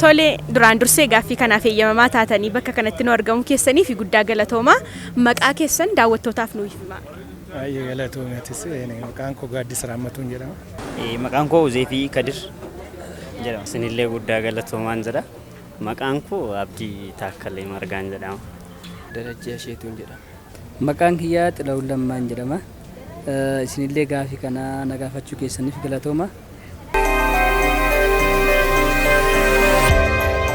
Tole duraan dursee gaaffii kanaaf eeyyamamaa taatanii bakka kanatti nu argamu keessanii fi guddaa galatooma. Maqaa keessan daawwattootaaf nuuf himaa. Baay'ee galatoomatis maqaan koo Gaaddis Raammatuun jedhama. Maqaan koo Uzeefii Kadir jedhama. Isinillee guddaa galatoomaan jedha. Maqaan koo Abdii Taakkalee Margaan jedhama. Darajjaa Isheetuun jedhama. Maqaan kiyyaa Xilahuun Lammaan jedhama. Isinillee gaaffii kana na gaafachuu keessaniif galatooma.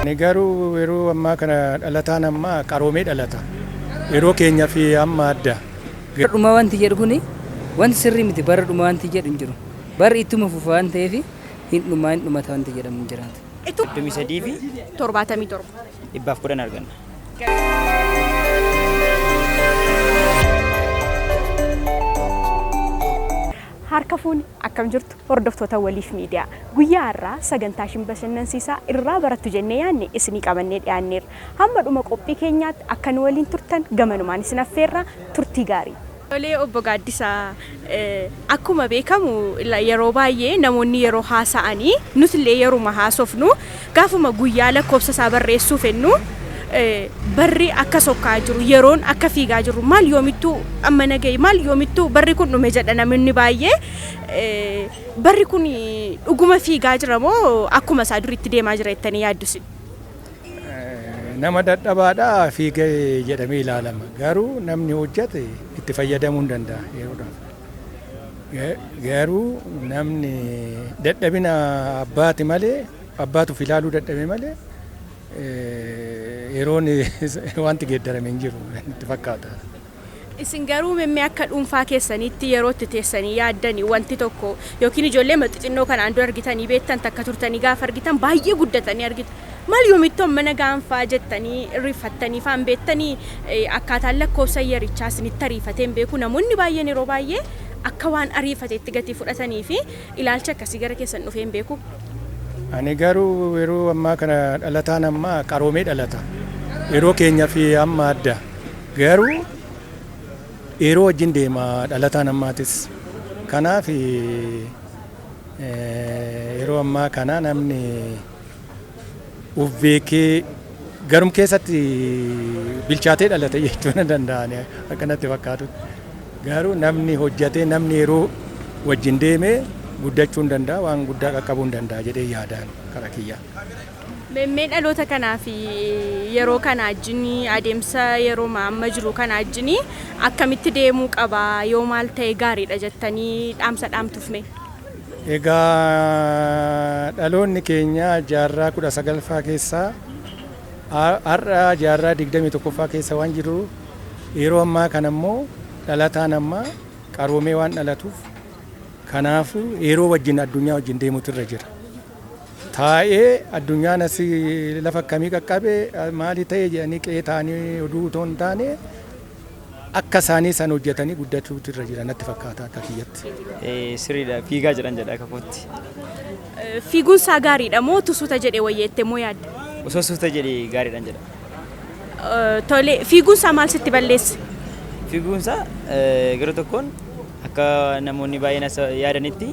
Ani garuu yeroo ammaa kana dhalataan amma qaroomee dhalata. Yeroo keenya fi amma adda. Dhuma wanti jedhu kuni wanti sirrii miti bara dhuma wanti jedhu hin jiru. Barri ittuma fufa waan ta'eef hin dhumata wanti jedhamu hin jiraatu. 23 fi 77 110 arganna. Harka fuuni akkam jirtu hordoftoota Waliif Miidiyaa. Guyyaa har'aa sagantaa bashannansiisaa irraa barattu jennee yaadne isinii qabannee dhiyaanneerra. Hamma dhuma qophii keenyaatti akka nu waliin turtan gamanumaan isin affeerra turtii gaarii. Tolee obbo Gaaddisaa akkuma beekamu yeroo baay'ee namoonni yeroo haasa'anii nutillee yeruma haasofnu gaafuma guyyaa lakkoofsa isaa barreessuu fennu barri akka sokkaa jiru yeroon akka fiigaa jiru maal yoomittuu amma nagay maal yoomittuu barri kun dhume jedha namni baay'ee barri kun dhuguma fiigaa jira moo akkuma isaa duriitti deemaa jira jettanii yaaddu? Nama dadhabaadhaa fiigee jedhamee ilaalama. Garuu namni hojjete itti fayyadamuu hin danda'a yeroodhaaf. Garuu namni dadhabina abbaati malee abbaatuuf ilaaluu dadhabe malee yeroon wanti geeddarame hin jiru itti fakkaata. Isin garuu memmee akka dhuunfaa keessaniitti yeroo itti teessanii yaaddanii wanti tokko yookiin ijoollee xixinnoo kanaan dura argitanii beektan takka turtanii gaafa argitan baay'ee guddatanii argitan. Maal yoomittuu mana gaanfaa jettanii rifattanii faan beektanii akkaataan lakkoofsa yerichaa isinitti ariifateen beeku namoonni baay'een yeroo baay'ee akka waan ariifateetti gatii fudhatanii fi ilaalcha akkasii gara keessan dhufeen beeku. Ani garuu yeroo ammaa kana dhalataan amma qaroomee dhalata. Yeroo keenya fi amma adda. Garuu yeroo wajjin deema dhalataan ammaatis. Kanaaf yeroo ammaa kana namni uf beekee garum keessatti bilchaatee dhalate jechuun hin danda'ani akkanatti fakkaatu. Garuu namni hojjatee namni yeroo wajjin deemee guddachuu hin danda'a waan guddaa qaqqabuu hin danda'a jedhee yaadaan karaa kiyya. Memmee dhaloota kanaa fi yeroo kana wajjin adeemsa yeroo amma jiru kana wajjin akkamitti deemuu qaba yoo maal ta'e gaariidha jettanii dhaamsa dhaamtuuf mee? Egaa dhaloonni keenya jaarraa 19ffaa keessaa har'a jaarraa 21ffaa keessa waan jiru yeroo ammaa kana immoo dhalataan ammaa qaroomee waan dhalatuuf kanaaf yeroo wajjin addunyaa wajjin deemuutu irra jira. Taa'ee addunyaan asii lafa akkamii qaqqabe maali ta'e jedhanii qe'ee ta'anii oduu otoo hin taane akka isaanii san hojjetanii guddachuutu irra jira natti fakkaata akka kiyyatti. Sirriidha fiigaa jedhan jedha akka kootti. Fiiguun isaa gaariidha moo tusuuta jedhee wayyeette moo yaadda? Osoo suuta jedhee gaariidhaan jedha. Tole fiiguun isaa maal sitti balleesse? Fiiguun isaa gara tokkoon akka namoonni baay'een yaadanitti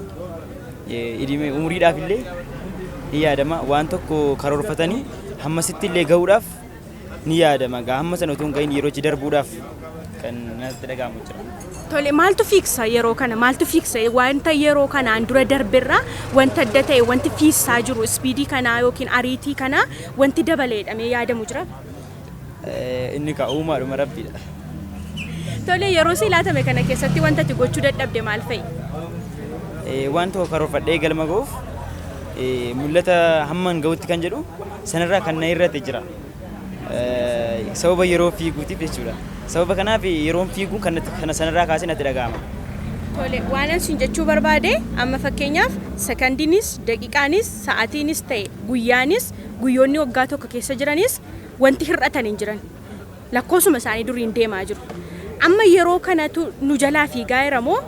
umuriidhaaf illee ni yaadama waan tokko karoorfatanii hammasitti illee gahuudhaaf ni yaadama hamma sana utuu hin gahin yeroochi darbuudhaaf kan natti dhaga'amu jira. Tole maaltu fiiksa yeroo kana maaltu fiiksa wanta yeroo kanaan dura darberraa wanta adda ta'e wanti fiisaa jiru ispiidii kanaa yookiin ariitii kanaa wanti dabaleedhamee yaadamu jira? Inni uumaadhuma rabbiidha. Tole yeroo si laatame kana keessatti wanta ati gochuu dadhabde maal fa'i? Waan tokko karoorfadhee galma ga'uuf mul'ata hammaan ga'utti kan jedhu sanarraa kan na irratti jira. Sababa yeroo fiiguutiif jechuudha. Sababa kanaaf yeroon fiiguu kana sanarraa kaasee natti dhaga'ama. Tole waan isin jechuu barbaade amma fakkeenyaaf sekandiinis daqiiqaanis sa'aatiinis ta'e guyyaanis guyyoonni waggaa tokko keessa jiranis wanti hir'atan hin jiran. Lakkoofsuma isaanii duriin deemaa jiru. Amma yeroo kanatu nu jalaa fiigaa jira moo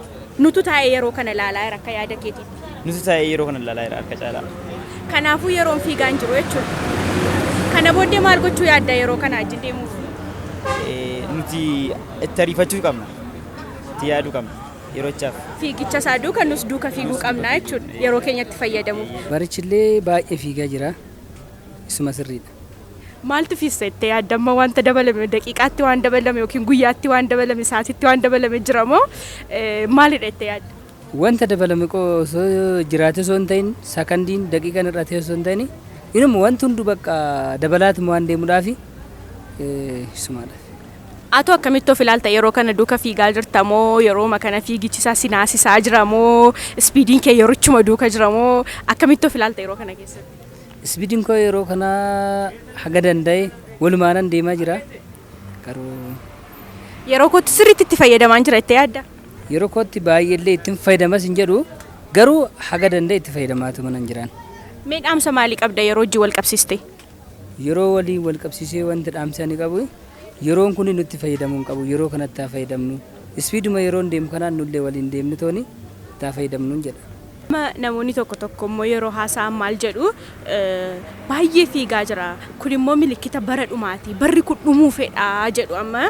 nutu taa'ee yeroo kana ilaalaa jira akka yaada keetiitti? Nuti taa'ee yeroo kana ilaalaa jira akka caalaa. Kanaafuu yeroon fiigaa hin jiru jechuudha. Kana booddee maal gochuu yaadda yeroo kana wajjin deemuuf? Nuti itti ariifachuu qabna. Itti yaaduu qabna yeroochaaf. Fiigicha isaa duuka nus duuka fiiguu qabna jechuudha yeroo keenyatti fayyadamuuf. Barichillee baay'ee fiigaa jira. isuma sirriidha. Maaltu fiisettee yaadamma wanta dabalame daqiiqaatti waan dabalame yookiin guyyaatti waan dabalame sa'aatitti waan dabalame jira moo maalidha itti yaadda? Wanta dabalame osoo jiraate osoo hin ta'in sakandiin daqiiqaan irratti osoo hin ta'in inuma wanti hundu bakka dabalaatuma waan deemuudhaafi isumaadha. Atoo akkamitti of ilaalta yeroo kana duuka fiigaa jirta moo yeroo kana fiigichisaa sinaasisaa jira moo ispiidiin kee yeroochuma duuka jira moo akkamitti of ilaalta yeroo kana keessatti? Ispiidiin koo yeroo kana haga danda'e walumaanan deemaa jira. Garuu yeroo kootti sirriitti itti fayyadamaa jira itti yaadda? Yeroo kootti baay'eellee ittiin fayyadamas hin jedhu garuu haga danda'e itti fayyadamaatu manan jiraan. Mee dhaamsa maalii qabda yeroo hojii wal qabsiiste? Yeroo waliin wal qabsiisee wanti dhaamsa ani qabu yeroon kun nutti fayyadamuu qabu yeroo kanatti haa fayyadamnu. Ispiiduma yeroo deemu kanaan nullee waliin deemnu tooni haa fayyadamnu jedha. Namoonni tokko immoo yeroo haasa'an maal jedhu baay'ee fiigaa jira kun immoo milikkita bara dhumaati barri kun dhumuu fedha jedhu amma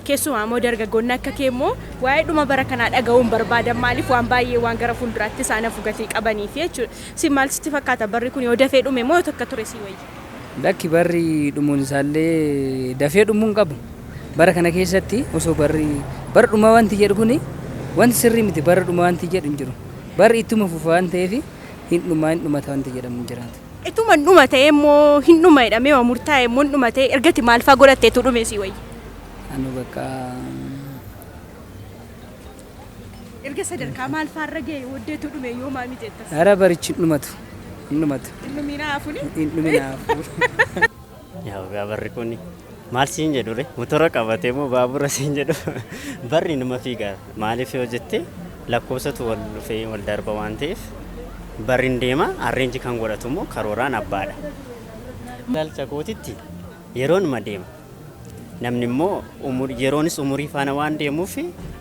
keessumaa immoo dargaggoonni akka kee immoo waa'ee dhuma bara kanaa dhaga'uun barbaadan maaliif waan baay'ee waan gara fuulduraatti isaan fugatii qabaniif jechuudha. Si maal sitti fakkaata barri kun yoo dafee dhume moo tokko ture si wayya? Lakki barri dhumuun isaallee dafee dhumuu hin qabu. Bara kana keessatti osoo bara dhuma wanti jedhu kuni wanti sirrii miti bara dhuma wanti jedhu hin jiru. Barri ittuma fufa waan ta'eef hin dhumata wanti jedhamu hin jiraatu. Ituma dhuma ta'e immoo hin dhuma jedhamee waa murtaa'e immoo dhuma ta'e ergati maal fa'aa godhatteetu dhume si wayya? Anu bakka erga sadarkaa maal fa'aarra ga'e waddeetu dhume yoo maami jettas? Hara barichi hin dhumatu. Hin dhumatu. Hin dhuminaafu? Hin dhuminaafu. Yaa barri kun maal siin jedhure motora qabatee moo baabura siin jedhu barri numa fiigaa maaliif yoo jette lakkoofsatu wal dhufee wal darba waan ta'eef barriin deema arreenji kan godhatu immoo karooraan abbaadha. Ilaalcha kootitti yeroonuma deema namni immoo yeroonis umurii faana waan deemuuf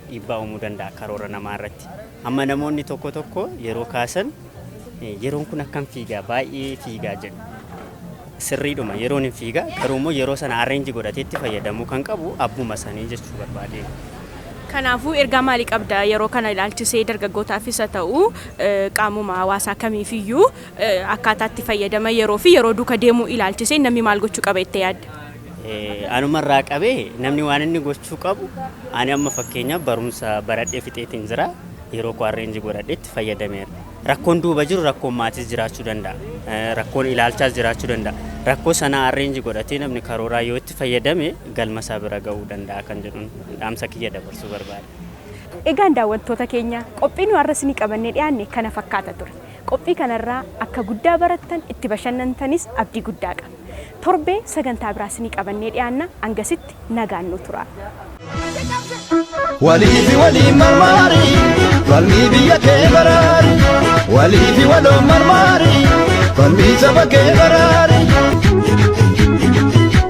dhiibbaa uumuu danda'a karoora namaa irratti. Amma namoonni tokko yeroo kaasan yeroon kun akkam fiigaa baay'ee fiigaa jedhu. Sirriidhuma yeroon hin fiigaa garuu immoo yeroo sana arreenji godhateetti fayyadamuu kan qabu abbuma sanii jechuu barbaade. Kanaafuu ergaa maalii qabda yeroo kana ilaalchisee dargaggootaafis haa ta'u qaamuma hawaasaa kamiifiyyuu akkaataatti fayyadama yeroo fi yeroo duuka deemuu ilaalchisee namni maal gochuu qaba itti yaadda? Anumarraa qabee namni waan inni gochuu qabu ani amma fakkeenyaaf barumsa baradhee fixeetiin jira yeroo koo arreenji godhadheetti fayyadameera. Rakkoon duuba jiru rakkoon maatis jiraachuu danda'a. Rakkoon ilaalchaas jiraachuu danda'a. Rakkoo sana arreenji godhatee namni karooraa yoo itti fayyadame galma isaa bira ga'uu danda'a kan jedhuun dhaamsa kiyya dabarsuu barbaada. Egaan daawwattoota keenya qophiin har'a isinii qabannee dhiyaanne kana fakkaata ture. Qophii kanarraa akka guddaa barattan itti bashannantanis abdii guddaa qaba. Torbee sagantaa biraa isinii qabannee dhiyaanna hangasitti nagaan nu tura. Waliifi waliin marmaari falmii biyya kee baraari waliifi waloon marmaari falmii saba kee baraari.